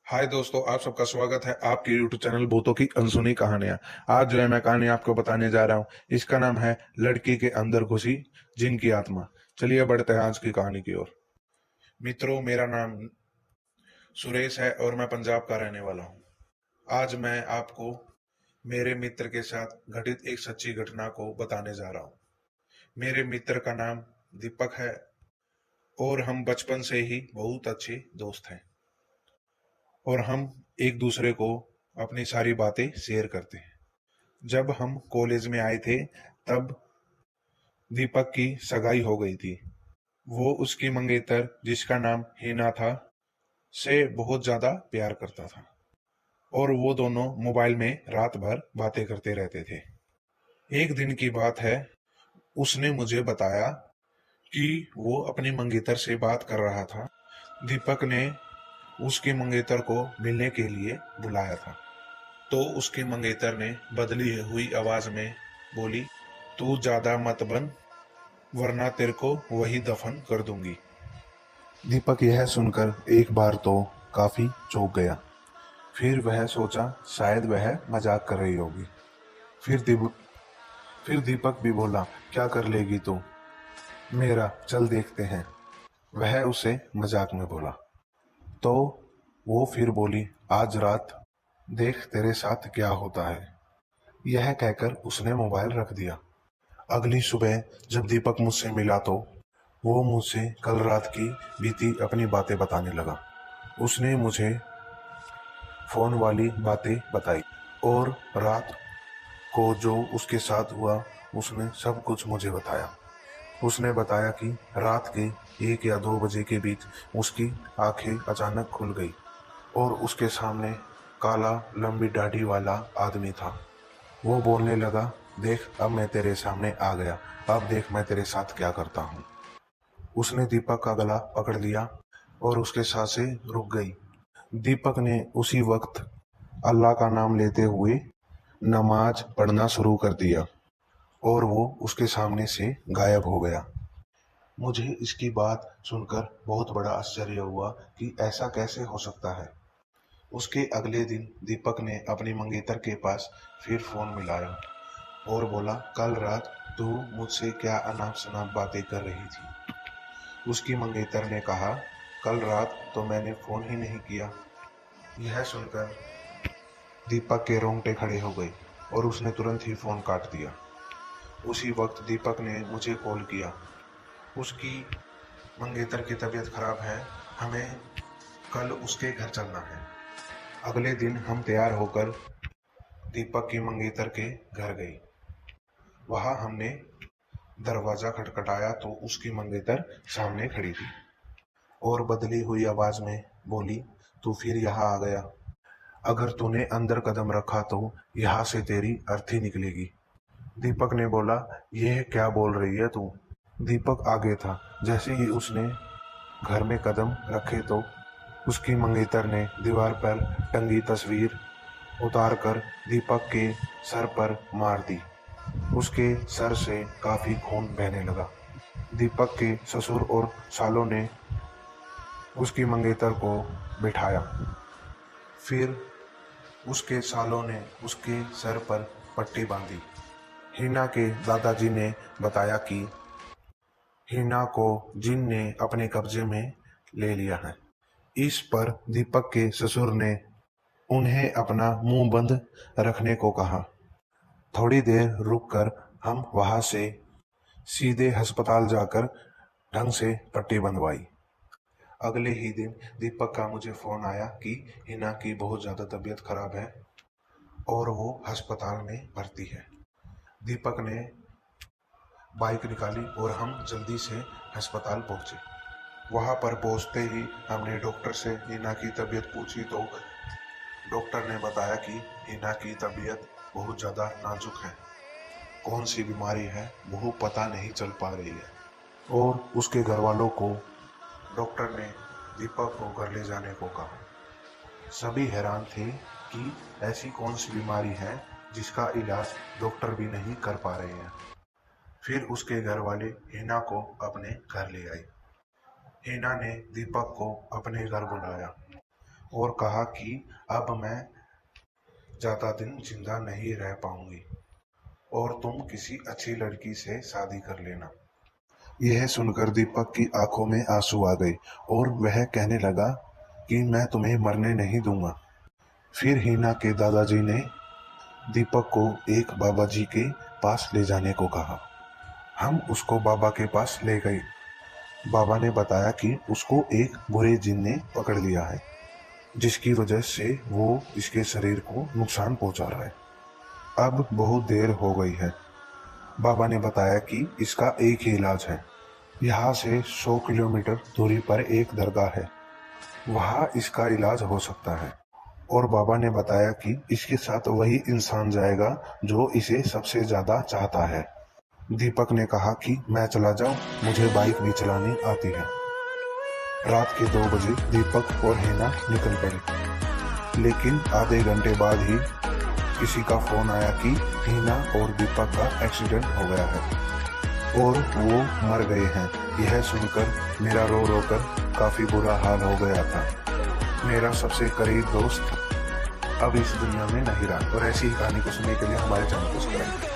हाय दोस्तों, आप सबका स्वागत है आपके यूट्यूब चैनल भूतों की अनसुनी कहानियां। आज जो है मैं कहानी आपको बताने जा रहा हूं। इसका नाम है लड़की के अंदर घुसी जिन की आत्मा। चलिए बढ़ते हैं आज की कहानी की ओर। मित्रों, मेरा नाम सुरेश है और मैं पंजाब का रहने वाला हूं। आज मैं आपको मेरे मित्र के साथ घटित एक सच्ची घटना को बताने जा रहा हूं। मेरे मित्र का नाम दीपक है और हम बचपन से ही बहुत अच्छे दोस्त हैं और हम एक दूसरे को अपनी सारी बातें शेयर करते हैं। जब हम कॉलेज में आए थे तब दीपक की सगाई हो गई थी। वो उसकी मंगेतर जिसका नाम हिना था से बहुत ज्यादा प्यार करता था और वो दोनों मोबाइल में रात भर बातें करते रहते थे। एक दिन की बात है, उसने मुझे बताया कि वो अपनी मंगेतर से बात कर रहा था। दीपक ने उसकी मंगेतर को मिलने के लिए बुलाया था तो उसकी मंगेतर ने बदली हुई आवाज में बोली, तू ज्यादा मत बन वरना तेरे को वही दफन कर दूंगी। दीपक यह सुनकर एक बार तो काफी चौंक गया। फिर वह सोचा शायद वह मजाक कर रही होगी। फिर दीप फिर दीपक भी बोला, क्या कर लेगी तू मेरा, चल देखते हैं। वह उसे मजाक में बोला तो वो फिर बोली, आज रात देख तेरे साथ क्या होता है। यह कहकर उसने मोबाइल रख दिया। अगली सुबह जब दीपक मुझसे मिला तो वो मुझसे कल रात की बीती अपनी बातें बताने लगा। उसने मुझे फोन वाली बातें बताई और रात को जो उसके साथ हुआ उसने सब कुछ मुझे बताया। उसने बताया कि रात के 1 या 2 बजे के बीच उसकी आंखें अचानक खुल गई और उसके सामने काला लंबी दाढ़ी वाला आदमी था। वो बोलने लगा, देख अब मैं तेरे सामने आ गया, अब देख मैं तेरे साथ क्या करता हूँ। उसने दीपक का गला पकड़ लिया और उसके सांसें रुक गई। दीपक ने उसी वक्त अल्लाह का नाम लेते हुए नमाज पढ़ना शुरू कर दिया और वो उसके सामने से गायब हो गया। मुझे इसकी बात सुनकर बहुत बड़ा आश्चर्य हुआ कि ऐसा कैसे हो सकता है। उसके अगले दिन दीपक ने अपनी मंगेतर के पास फिर फोन मिलाया और बोला, कल रात तू मुझसे क्या अनाप शनाप बातें कर रही थी। उसकी मंगेतर ने कहा, कल रात तो मैंने फोन ही नहीं किया। यह सुनकर दीपक के रोंगटे खड़े हो गए और उसने तुरंत ही फोन काट दिया। उसी वक्त दीपक ने मुझे कॉल किया। उसकी मंगेतर की तबीयत खराब है, हमें कल उसके घर चलना है। अगले दिन हम तैयार होकर दीपक की मंगेतर के घर गए। वहां हमने दरवाजा खटखटाया तो उसकी मंगेतर सामने खड़ी थी और बदली हुई आवाज में बोली, तू फिर यहाँ आ गया। अगर तूने अंदर कदम रखा तो यहाँ से तेरी अर्थी निकलेगी। दीपक ने बोला, यह क्या बोल रही है तू। दीपक आगे था। जैसे ही उसने घर में कदम रखे तो उसकी मंगेतर ने दीवार पर टंगी तस्वीर उतारकर दीपक के सर पर मार दी। उसके सर से काफी खून बहने लगा। दीपक के ससुर और सालों ने उसकी मंगेतर को बिठाया। फिर उसके सालों ने उसके सर पर पट्टी बांधी। हिना के दादाजी ने बताया कि हिना को जिन ने अपने कब्जे में ले लिया है। इस पर दीपक के ससुर ने उन्हें अपना मुंह बंद रखने को कहा। थोड़ी देर रुककर हम वहां से सीधे अस्पताल जाकर ढंग से पट्टी बंधवाई। अगले ही दिन दीपक का मुझे फोन आया कि हिना की बहुत ज्यादा तबीयत खराब है और वो अस्पताल में भर्ती है। दीपक ने बाइक निकाली और हम जल्दी से अस्पताल पहुंचे। वहां पर पहुंचते ही हमने डॉक्टर से हिना की तबीयत पूछी तो डॉक्टर ने बताया कि हिना की तबीयत बहुत ज़्यादा नाजुक है। कौन सी बीमारी है वो पता नहीं चल पा रही है और उसके घर वालों को डॉक्टर ने दीपक को घर ले जाने को कहा। सभी हैरान थे कि ऐसी कौन सी बीमारी है जिसका इलाज डॉक्टर भी नहीं कर पा रहे हैं। फिर उसके घर वाले हिना को अपने घर ले आए। हिना ने दीपक को अपने घर बुलाया और कहा कि अब मैं ज़्यादा दिन जिंदा नहीं रह पाऊंगी और तुम किसी अच्छी लड़की से शादी कर लेना। यह सुनकर दीपक की आंखों में आंसू आ गए और वह कहने लगा कि मैं तुम्हें मरने नहीं दूंगा। फिर हिना के दादाजी ने दीपक को एक बाबा जी के पास ले जाने को कहा। हम उसको बाबा के पास ले गए। बाबा ने बताया कि उसको एक बुरे जिन ने पकड़ लिया है, जिसकी वजह से वो इसके शरीर को नुकसान पहुंचा रहा है। अब बहुत देर हो गई है। बाबा ने बताया कि इसका एक ही इलाज है। यहाँ से 100 किलोमीटर दूरी पर एक दरगाह है, वहाँ इसका इलाज हो सकता है। और बाबा ने बताया कि इसके साथ वही इंसान जाएगा जो इसे सबसे ज्यादा चाहता है। दीपक ने कहा कि मैं चला जाऊं, मुझे बाइक भी चलानी आती है। रात के 2 बजे दीपक और हिना निकल पड़े, लेकिन आधे घंटे बाद ही किसी का फोन आया कि हिना और दीपक का एक्सीडेंट हो गया है और वो मर गए हैं। यह सुनकर मेरा रो रो कर काफी बुरा हाल हो गया था। मेरा सबसे करीब दोस्त अब इस दुनिया में नहीं रहा। और ऐसी ही कहानी को सुनने के लिए हमारे चैनल को सब्सक्राइब करें।